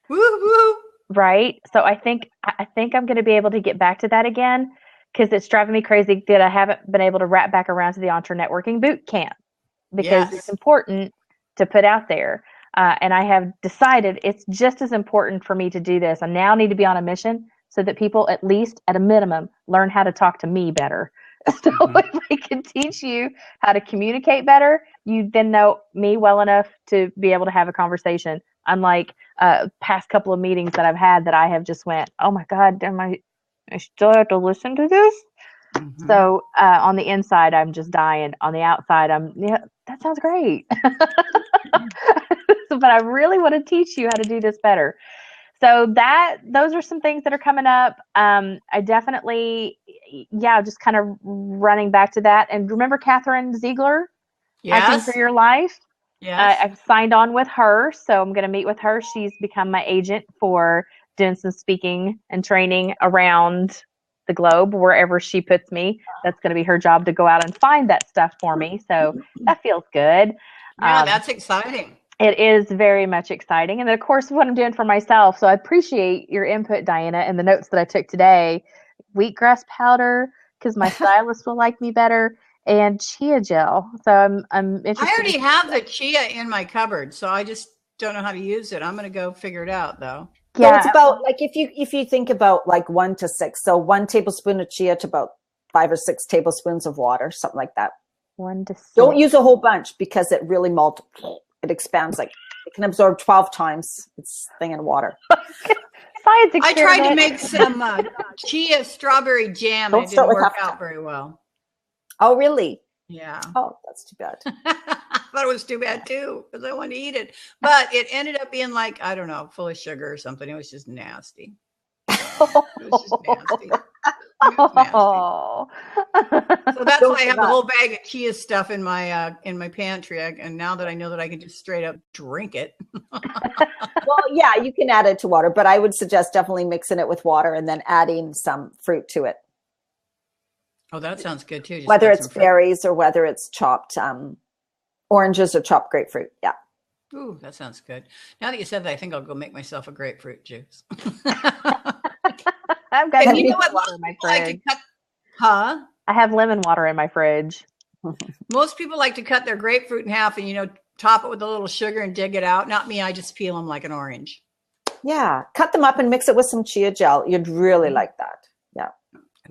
Woo-hoo. Right. So I think I'm going to be able to get back to that again, because it's driving me crazy that I haven't been able to wrap back around to the Entre Networking boot camp, because it's important to put out there. And I have decided it's just as important for me to do this. I now need to be on a mission so that people, at least at a minimum, learn how to talk to me better. So if I can teach you how to communicate better, you then know me well enough to be able to have a conversation. Unlike past couple of meetings that I've had that I have just went, oh my God, I still have to listen to this? Mm-hmm. So on the inside, I'm just dying. On the outside, that sounds great. But I really want to teach you how to do this better. So those are some things that are coming up. I definitely, just kind of running back to that. And remember Catherine Ziegler? Yes. Acting for Your Life? Yes. I've signed on with her, so I'm going to meet with her. She's become my agent for doing some speaking and training around the globe, wherever she puts me. That's going to be her job to go out and find that stuff for me. So that feels good. Yeah, that's exciting. It is very much exciting. And then, of course, what I'm doing for myself. So I appreciate your input, Diana, and the notes that I took today. Wheatgrass powder, because my stylist will like me better, and chia gel. So I'm interested. I already have the chia in my cupboard, so I just don't know how to use it. I'm going to go figure it out, though. Yeah. So it's about, like, if you think about like 1 to 6, so 1 tablespoon of chia to about 5 or 6 tablespoons of water, something like that. 1 to 6. Don't use a whole bunch, because it really it expands, like it can absorb 12 times its thing in water. science I experiment. tried to make some chia strawberry jam. Don't And it start didn't with work half out very well. Oh, really? Yeah. Oh, that's too bad. I thought it was too bad too because I wanted to eat it. But it ended up being like, I don't know, full of sugar or something. It was just nasty. It was just nasty. It was nasty. Oh. So that's Don't why I have do the that. whole bag of chia stuff in my pantry. And now that I know that I can just straight up drink it. Well, yeah, you can add it to water, but I would suggest definitely mixing it with water and then adding some fruit to it. Oh, that sounds good too. Just Whether add it's some fruit. berries or whether it's chopped oranges or chopped grapefruit. Yeah. Ooh, that sounds good. Now that you said that, I think I'll go make myself a grapefruit juice. I've got And lemon you know what? water Most in my people like to fridge. cut, huh? I have lemon water in my fridge. Most people like to cut their grapefruit in half and, top it with a little sugar and dig it out. Not me. I just peel them like an orange. Yeah. Cut them up and mix it with some chia gel. You'd really like that. Yeah.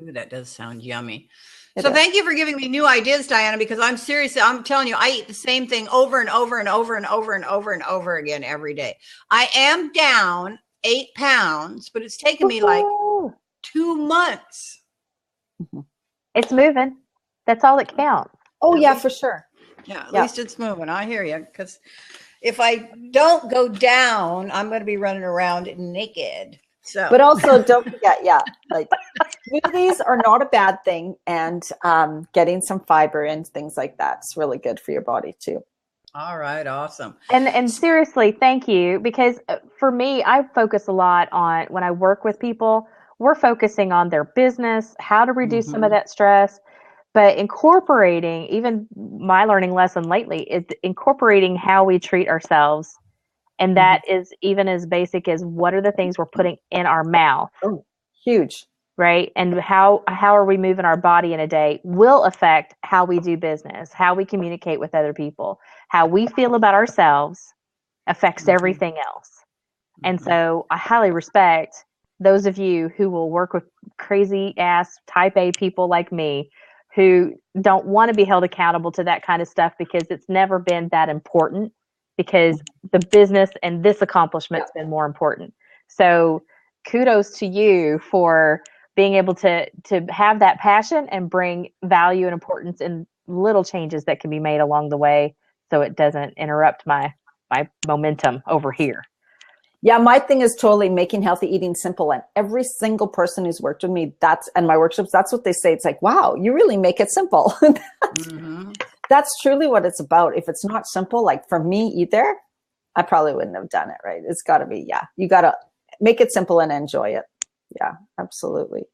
Ooh, that does sound yummy. It So is. thank you for giving me new ideas, Diana, because I'm serious. I'm telling you, I eat the same thing over and over and over and over and over and over again every day. I am down 8 pounds, but it's taken me like Woohoo. 2 months. It's moving. That's all that counts. Oh, At yeah, least- for sure. Yeah, at Yeah. least it's moving. I hear you. Because if I don't go down, I'm going to be running around naked. So, But also don't forget, like smoothies are not a bad thing. And getting some fiber and things like that's really good for your body too. all right, awesome. And seriously, thank you. Because for me, I focus a lot on when I work with people, we're focusing on their business, how to reduce some of that stress. But incorporating, even my learning lesson lately, is incorporating how we treat ourselves. And that is even as basic as what are the things we're putting in our mouth, Oh, huge. right? And how are we moving our body in a day will affect how we do business, how we communicate with other people, how we feel about ourselves affects everything else. And so I highly respect those of you who will work with crazy ass type A people like me who don't want to be held accountable to that kind of stuff because it's never been that important, because the business and this accomplishment's been more important. So kudos to you for being able to have that passion and bring value and importance in little changes that can be made along the way so it doesn't interrupt my momentum over here. Yeah, my thing is totally making healthy eating simple. And every single person who's worked with me, and my workshops, that's what they say. It's like, wow, you really make it simple. That's truly what it's about. If it's not simple, like for me either, I probably wouldn't have done it, right? It's got to be, you got to make it simple and enjoy it. Yeah, absolutely.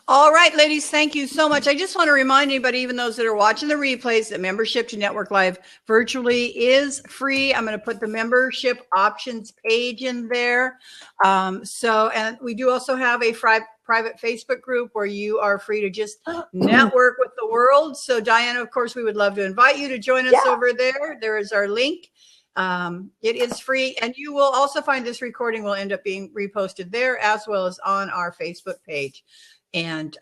All right, ladies, thank you so much. I just want to remind anybody, even those that are watching the replays, that membership to Network Live virtually is free. I'm going to put the membership options page in there. And we do also have a private Facebook group where you are free to just network with the world. So Diana, of course, we would love to invite you to join us over there. There is our link. It is free, and you will also find this recording will end up being reposted there as well as on our Facebook page. And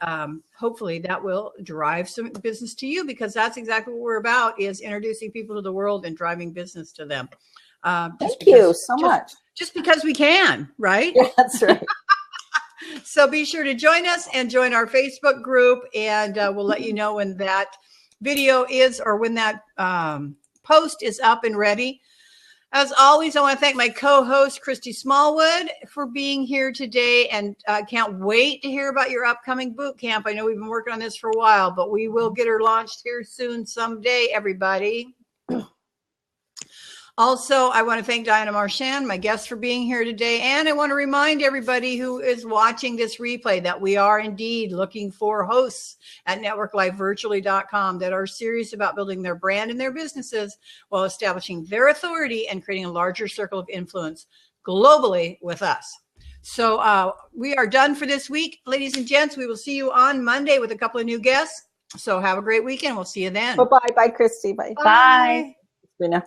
hopefully that will drive some business to you, because that's exactly what we're about, is introducing people to the world and driving business to them. Thank you so much. Just because we can, right? Yeah, that's right. So be sure to join us and join our Facebook group, and we'll let you know when that video is, or when that post is up and ready. As always, I want to thank my co-host, Christy Smallwood, for being here today. And I can't wait to hear about your upcoming boot camp. I know we've been working on this for a while, but we will get her launched here soon someday, everybody. Also, I want to thank Diana Marchand, my guest, for being here today. And I want to remind everybody who is watching this replay that we are indeed looking for hosts at networklivevirtually.com that are serious about building their brand and their businesses while establishing their authority and creating a larger circle of influence globally with us. So we are done for this week. Ladies and gents, we will see you on Monday with a couple of new guests. So have a great weekend. We'll see you then. Bye-bye. Bye, Christy. Bye. Bye. Sabrina.